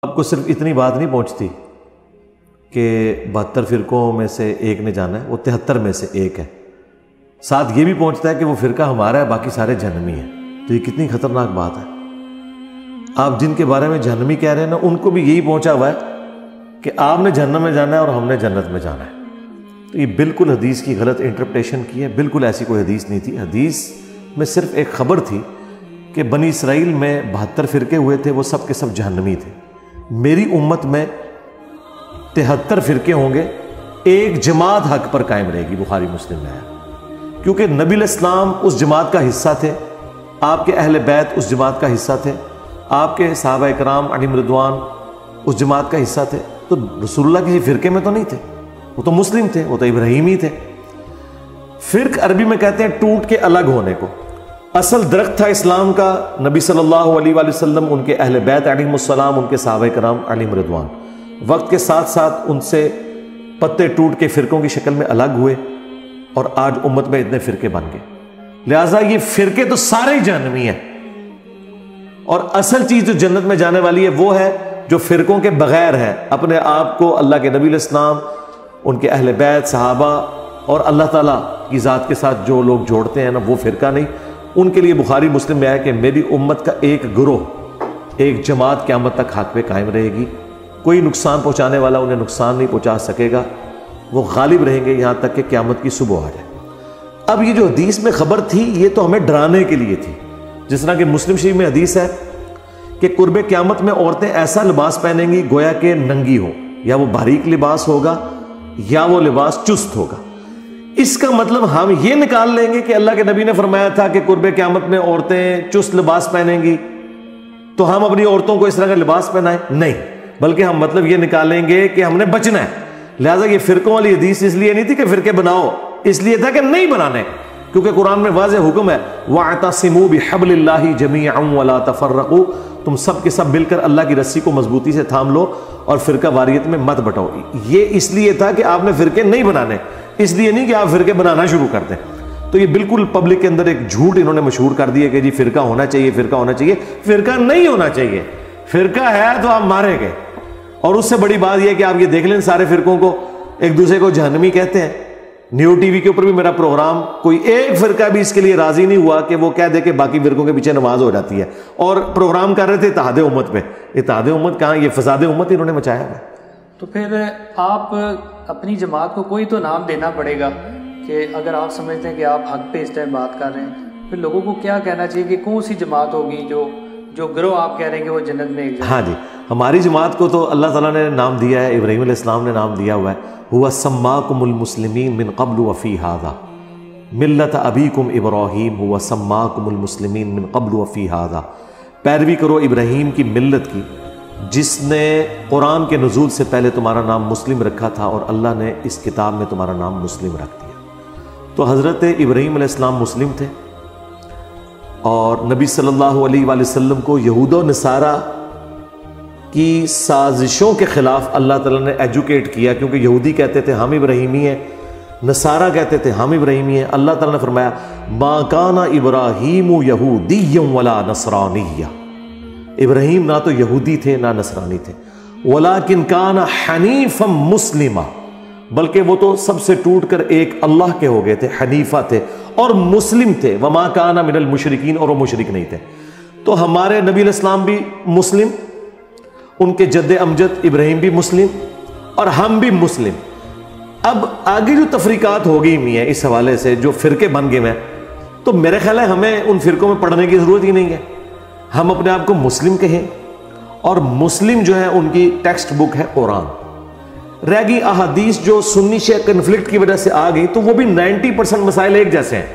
آپ کو صرف اتنی بات نہیں پہنچتی کہ 72 فرقوں میں سے ایک نے جانا ہے، وہ 73 میں سے ایک ہے، ساتھ یہ بھی پہنچتا ہے کہ وہ فرقہ ہمارا ہے، باقی سارے جہنمی ہیں۔ تو یہ کتنی خطرناک بات ہے۔ آپ جن کے بارے میں جہنمی کہہ رہے ہیں نا، ان کو بھی یہی پہنچا ہوا ہے کہ آپ نے جہنم میں جانا ہے اور ہم نے جنت میں جانا ہے۔ تو یہ بالکل حدیث کی غلط انٹرپریٹیشن کی ہے، بالکل ایسی کوئی حدیث نہیں تھی۔ حدیث میں صرف ایک خبر تھی کہ بنی اسرائیل میں 72 فرقے ہوئے تھے، وہ سب کے سب جہنمی تھے۔ میری امت میں 73 فرقے ہوں گے، ایک جماعت حق پر قائم رہے گی، بخاری مسلم میں ہے۔ کیونکہ نبی علیہ السلام اس جماعت کا حصہ تھے، آپ کے اہل بیت اس جماعت کا حصہ تھے، آپ کے صحابہ اکرام علیہم رضوان اس جماعت کا حصہ تھے۔ تو رسول اللہ کسی فرقے میں تو نہیں تھے، وہ تو مسلم تھے، وہ تو ابراہیمی تھے۔ فرق عربی میں کہتے ہیں ٹوٹ کے الگ ہونے کو۔ اصل درخت تھا اسلام کا نبی صلی اللہ علیہ وآلہ وسلم، ان کے اہل بیت علیہم السلام، ان کے صحابہ کرام علیہم رضوان۔ وقت کے ساتھ ساتھ ان سے پتے ٹوٹ کے فرقوں کی شکل میں الگ ہوئے، اور آج امت میں اتنے فرقے بن گئے۔ لہٰذا یہ فرقے تو سارے ہی جہنمی ہیں، اور اصل چیز جو جنت میں جانے والی ہے وہ ہے جو فرقوں کے بغیر ہے، اپنے آپ کو اللہ کے نبی علیہ السلام، ان کے اہل بیت، صحابہ اور اللہ تعالیٰ کی ذات کے ساتھ جو لوگ جوڑتے ہیں نا، وہ فرقہ نہیں۔ ان کے لیے بخاری مسلم میں آیا کہ میری امت کا ایک گروہ، ایک جماعت قیامت تک حق پہ قائم رہے گی، کوئی نقصان پہنچانے والا انہیں نقصان نہیں پہنچا سکے گا، وہ غالب رہیں گے یہاں تک کہ قیامت کی صبح آ جائے۔ اب یہ جو حدیث میں خبر تھی، یہ تو ہمیں ڈرانے کے لیے تھی۔ جس طرح کہ مسلم شریف میں حدیث ہے کہ قرب قیامت میں عورتیں ایسا لباس پہنیں گی گویا کہ ننگی ہو، یا وہ باریک لباس ہوگا یا وہ لباس چست ہوگا۔ اس کا مطلب ہم یہ نکال لیں گے کہ اللہ کے نبی نے فرمایا تھا کہ قرب قیامت میں عورتیں چست لباس پہنیں گی، تو ہم اپنی عورتوں کو اس طرح کا لباس پہنائیں؟ نہیں، بلکہ ہم مطلب یہ نکالیں گے کہ ہم نے بچنا ہے۔ لہٰذا یہ فرقوں والی حدیث اس لیے نہیں تھی کہ فرقے بناؤ، اس لیے تھا کہ نہیں بنانے، کیونکہ قرآن میں واضح حکم ہے وَاعْتَصِمُوا بِحَبْلِ اللَّهِ جَمِيعًا وَلَا تَفَرَّقُوا، تم سب کے سب مل کر اللہ کی رسی کو مضبوطی سے تھام لو اور فرقہ واریت میں مت بٹو۔ یہ اس لیے تھا کہ آپ نے فرقے نہیں بنانے، اس لیے نہیں کہ آپ فرقے بنانا شروع کر دیں۔ تو یہ بالکل پبلک کے اندر ایک جھوٹ انہوں نے مشہور کر دیا کہ جی فرقہ ہونا چاہیے، فرقہ ہونا چاہیے۔ فرقہ نہیں ہونا چاہیے، فرقہ ہے تو آپ مارے گئے۔ اور اس سے بڑی بات یہ کہ آپ یہ دیکھ لیں سارے فرقوں کو ایک دوسرے کو جہنمی کہتے ہیں۔ نیو ٹی وی کے اوپر بھی میرا پروگرام، کوئی ایک فرقہ بھی اس کے لیے راضی نہیں ہوا کہ وہ کہہ دے کہ باقی فرقوں کے پیچھے نماز ہو جاتی ہے، اور پروگرام کر رہے تھے اتحاد امت پہ۔ اتحاد امت کہاں، یہ فساد امت انہوں نے مچایا ہے۔ تو پھر آپ اپنی جماعت کو کوئی تو نام دینا پڑے گا کہ اگر آپ سمجھتے ہیں کہ آپ حق پہ اس ٹائم بات کر رہے ہیں، پھر لوگوں کو کیا کہنا چاہیے کہ کون سی جماعت ہوگی جو گروہ آپ کہہ رہے ہیں کہ وہ جنت میں ایک جگہ؟ ہاں جی، ہماری جماعت کو تو اللہ تعالیٰ نے نام دیا ہے، ابراہیم علیہ السلام نے نام دیا ہوا ہے، هو سماکم المسلمین من قبل وفی ھذا ملت ابیکم ابراہیم، هو سماکم المسلمین من قبل وفی ھذا۔ پیروی کرو ابراہیم کی ملت کی، جس نے قرآن کے نزول سے پہلے تمہارا نام مسلم رکھا تھا، اور اللہ نے اس کتاب میں تمہارا نام مسلم رکھ دیا۔ تو حضرت ابراہیم علیہ السلام مسلم تھے، اور نبی صلی اللہ علیہ وآلہ وسلم کو یہود و نصارہ کی سازشوں کے خلاف اللہ تعالیٰ نے ایجوکیٹ کیا، کیونکہ یہودی کہتے تھے ہم ابراہیمی ہیں، نصارہ کہتے تھے ہم ابراہیمی ہیں۔ اللہ تعالیٰ نے فرمایا ما کان ابراہیم یہودیا ولا نصرانیا، ابراہیم نہ تو یہودی تھے نہ نصرانی تھے، ولیکن کان حنیفا مسلما، بلکہ وہ تو سب سے ٹوٹ کر ایک اللہ کے ہو گئے تھے، حنیفہ تھے اور مسلم تھے، وما کان من المشرکین، اور وہ مشرک نہیں تھے۔ تو ہمارے نبی علیہ السلام بھی مسلم، ان کے جد امجد ابراہیم بھی مسلم، اور ہم بھی مسلم۔ اب آگے جو تفریقات ہو گئی ہوئی ہیں اس حوالے سے، جو فرقے بن گئے ہیں، تو میرے خیال ہے ہمیں ان فرقوں میں پڑھنے کی ضرورت ہی نہیں ہے۔ ہم اپنے آپ کو مسلم کہیں، اور مسلم جو ہے ان کی ٹیکسٹ بک ہے قرآن۔ رہ گئی احادیث جو سنی شیعہ کنفلکٹ کی وجہ سے آ گئی، تو وہ بھی 90% مسائل ایک جیسے ہیں،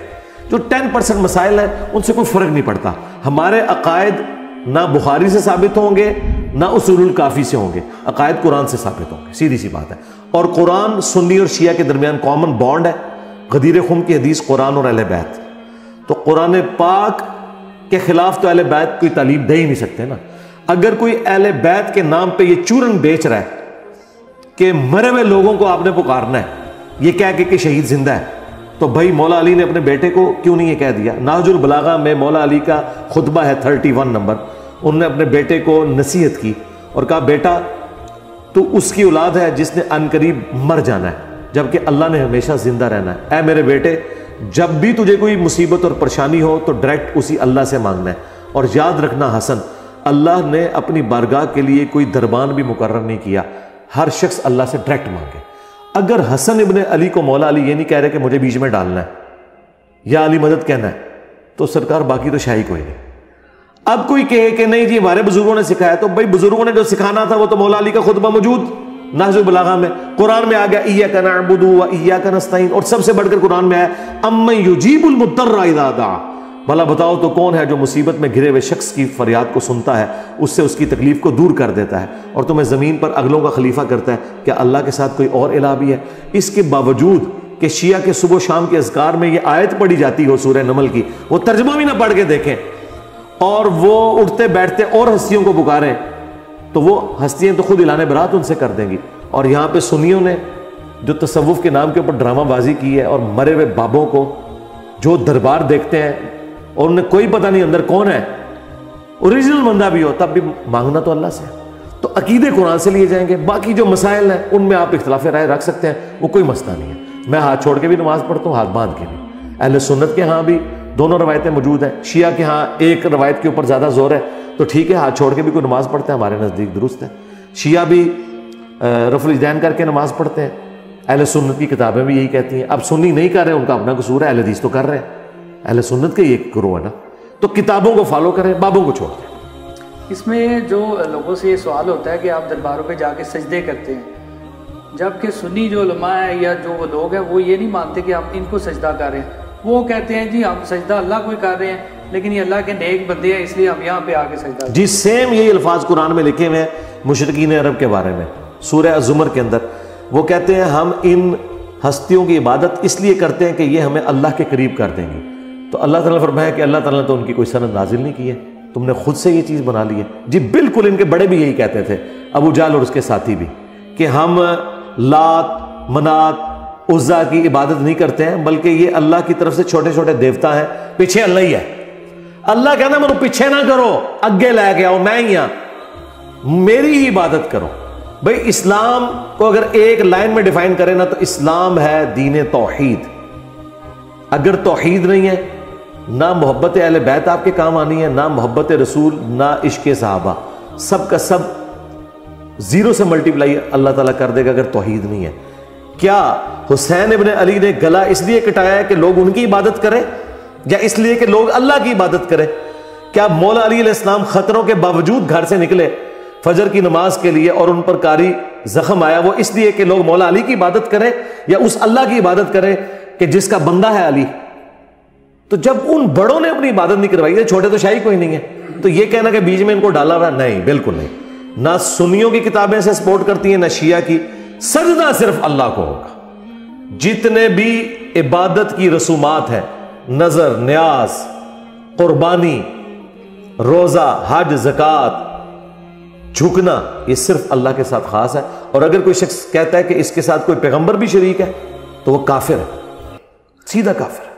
جو 10% مسائل ہیں ان سے کوئی فرق نہیں پڑتا۔ ہمارے عقائد نہ بخاری سے ثابت ہوں گے نہ اصول الکافی سے ہوں گے، عقائد قرآن سے ثابت ہوں گے، سیدھی سی بات ہے۔ اور قرآن سنی اور شیعہ کے درمیان کامن بانڈ ہے، غدیر خم کی حدیث قرآن اور اہل بیت۔ تو قرآن پاک کے خلاف تو اہل بیت کوئی تعلیم دے ہی نہیں سکتے نا۔ اگر کوئی اہل بیت کے نام پہ یہ چورن بیچ رہا ہے کہ مرے ہوئے لوگوں کو آپ نے پکارنا ہے، یہ کہہ کے کہ شہید زندہ ہے، تو بھائی مولا علی نے اپنے بیٹے کو کیوں نہیں یہ کہہ دیا؟ نہج البلاغہ میں مولا علی کا خطبہ ہے 31 نمبر، انہوں نے اپنے بیٹے کو نصیحت کی، اور کہا بیٹا تو اس کی اولاد ہے جس نے ان قریب مر جانا ہے، جبکہ اللہ نے ہمیشہ زندہ رہنا ہے۔ اے میرے بیٹے، جب بھی تجھے کوئی مصیبت اور پریشانی ہو تو ڈائریکٹ اسی اللہ سے مانگنا ہے، اور یاد رکھنا حسن، اللہ نے اپنی بارگاہ کے لیے کوئی دربان بھی مقرر نہیں کیا، ہر شخص اللہ سے ڈائریکٹ مانگے۔ اگر حسن ابن علی کو مولا علی یہ نہیں کہہ رہے کہ مجھے بیچ میں ڈالنا ہے یا علی مدد کہنا ہے، تو سرکار باقی تو شاہی کوئی نہیں۔ اب کوئی کہے کہ نہیں جی ہمارے بزرگوں نے سکھایا، تو بھائی بزرگوں نے جو سکھانا تھا وہ تو مولا علی کا خطبہ موجود نہج البلاغہ میں، قرآن میں آ گیا ایاک نعبد و ایاک نستعین، اور سب سے بڑھ کر قرآن میں آیا امن یجیب المضطر اذا دعا، بھلا بتاؤ تو کون ہے جو مصیبت میں گھرے ہوئے شخص کی فریاد کو سنتا ہے، اس سے اس کی تکلیف کو دور کر دیتا ہے، اور تمہیں زمین پر اگلوں کا خلیفہ کرتا ہے، کیا اللہ کے ساتھ کوئی اور الہ بھی ہے؟ اس کے باوجود کہ شیعہ کے صبح و شام کے اذکار میں یہ آیت پڑھی جاتی ہو سورہ نمل کی، وہ ترجمہ بھی نہ پڑھ کے دیکھیں اور وہ اٹھتے بیٹھتے اور ہستیوں کو پکاریں، تو وہ ہستیاں تو خود اعلان برات ان سے کر دیں گی۔ اور یہاں پہ سنیوں نے جو تصوف کے نام کے اوپر ڈرامہ بازی کی ہے، اور مرے ہوئے بابوں کو جو دربار دیکھتے ہیں اور انہیں کوئی پتہ نہیں اندر کون ہے، اوریجنل بندہ بھی ہو تب بھی مانگنا تو اللہ سے ہے۔ تو عقیدے قرآن سے لیے جائیں گے، باقی جو مسائل ہیں ان میں آپ اختلاف رائے رکھ سکتے ہیں، وہ کوئی مسئلہ نہیں ہے۔ میں ہاتھ چھوڑ کے بھی نماز پڑھتا ہوں، ہاتھ باندھ کے بھی۔ اہل سنت کے ہاں بھی دونوں روایتیں موجود ہیں، شیعہ کے ہاں ایک روایت کے اوپر زیادہ زور ہے تو ٹھیک ہے، ہاتھ چھوڑ کے بھی کوئی نماز پڑھتے ہیں، ہمارے نزدیک درست ہے۔ شیعہ بھی رفع الیدین کر کے نماز پڑھتے ہیں، اہل سنت کی کتابیں بھی یہی کہتی ہیں۔ اب سنی نہیں کر رہے، ان کا اپنا قصور ہے، اہل حدیث تو کر رہے ہیں، اہل سنت کا یہ گروہ ہے نا، تو کتابوں کو فالو کریں، بابوں کو چھوڑ دیں۔ اس میں جو لوگوں سے یہ سوال ہوتا ہے کہ آپ درباروں پہ جا کے سجدے کرتے ہیں، جبکہ سنی جو علماء ہیں یا جو وہ لوگ ہیں وہ یہ نہیں مانتے کہ ہم ان کو سجدہ کر رہے ہیں، وہ کہتے ہیں جی ہم سجدہ اللہ کو ہی کر رہے ہیں، لیکن یہ اللہ کے نیک بندے ہیں اس لیے ہم یہاں پہ آ کے سجدہ جی سیم یہی الفاظ قرآن میں لکھے ہوئے ہیں مشرکین عرب کے بارے میں، سورہ الزمر کے اندر وہ کہتے ہیں ہم ان ہستیوں کی عبادت اس لیے کرتے ہیں کہ یہ ہمیں اللہ کے قریب کر دیں گی۔ تو اللہ تعالیٰ نے فرمایا کہ اللہ تعالیٰ نے تو ان کی کوئی سند نازل نہیں کی ہے، تم نے خود سے یہ چیز بنا لی ہے۔ جی بالکل، ان کے بڑے بھی یہی کہتے تھے، ابو جہل اور اس کے ساتھی بھی، کہ ہم لات منات عزا کی عبادت نہیں کرتے ہیں، بلکہ یہ اللہ کی طرف سے چھوٹے چھوٹے دیوتا ہیں، پیچھے اللہ ہی ہے۔ اللہ کہنا منو پیچھے نہ کرو، اگے لے کے آؤ، میں ہی ہاں، میری ہی عبادت کرو۔ بھئی اسلام کو اگر ایک لائن میں ڈیفائن کریں نا تو اسلام ہے دین توحید۔ اگر توحید نہیں ہے، نہ محبت اہل بیت آپ کے کام آنی ہے، نہ محبت رسول، نہ عشق صحابہ، سب کا سب زیرو سے ملٹیپلائی اللہ تعالیٰ کر دے گا اگر توحید نہیں ہے۔ کیا حسین ابن علی نے گلا اس لیے کٹایا ہے کہ لوگ ان کی عبادت کریں یا اس لیے کہ لوگ اللہ کی عبادت کریں؟ کیا مولا علی علیہ السلام خطروں کے باوجود گھر سے نکلے فجر کی نماز کے لیے اور ان پر کاری زخم آیا، وہ اس لیے کہ لوگ مولا علی کی عبادت کریں یا اس اللہ کی عبادت کریں کہ جس کا بندہ ہے علی؟ تو جب ان بڑوں نے اپنی عبادت نہیں کروائی، چھوٹے تو شاہی کوئی نہیں ہے، تو یہ کہنا کہ بیچ میں ان کو ڈالا ہوا، نہیں، بالکل نہیں۔ نہ سنیوں کی کتابیں سے سپورٹ کرتی ہیں، نہ شیعہ کی۔ سجدہ صرف اللہ کو ہوگا۔ جتنے بھی عبادت کی رسومات ہیں، نظر، نیاز، قربانی، روزہ، حج، زکوٰۃ، جھکنا، یہ صرف اللہ کے ساتھ خاص ہے۔ اور اگر کوئی شخص کہتا ہے کہ اس کے ساتھ کوئی پیغمبر بھی شریک ہے تو وہ کافر ہے، سیدھا کافر ہے۔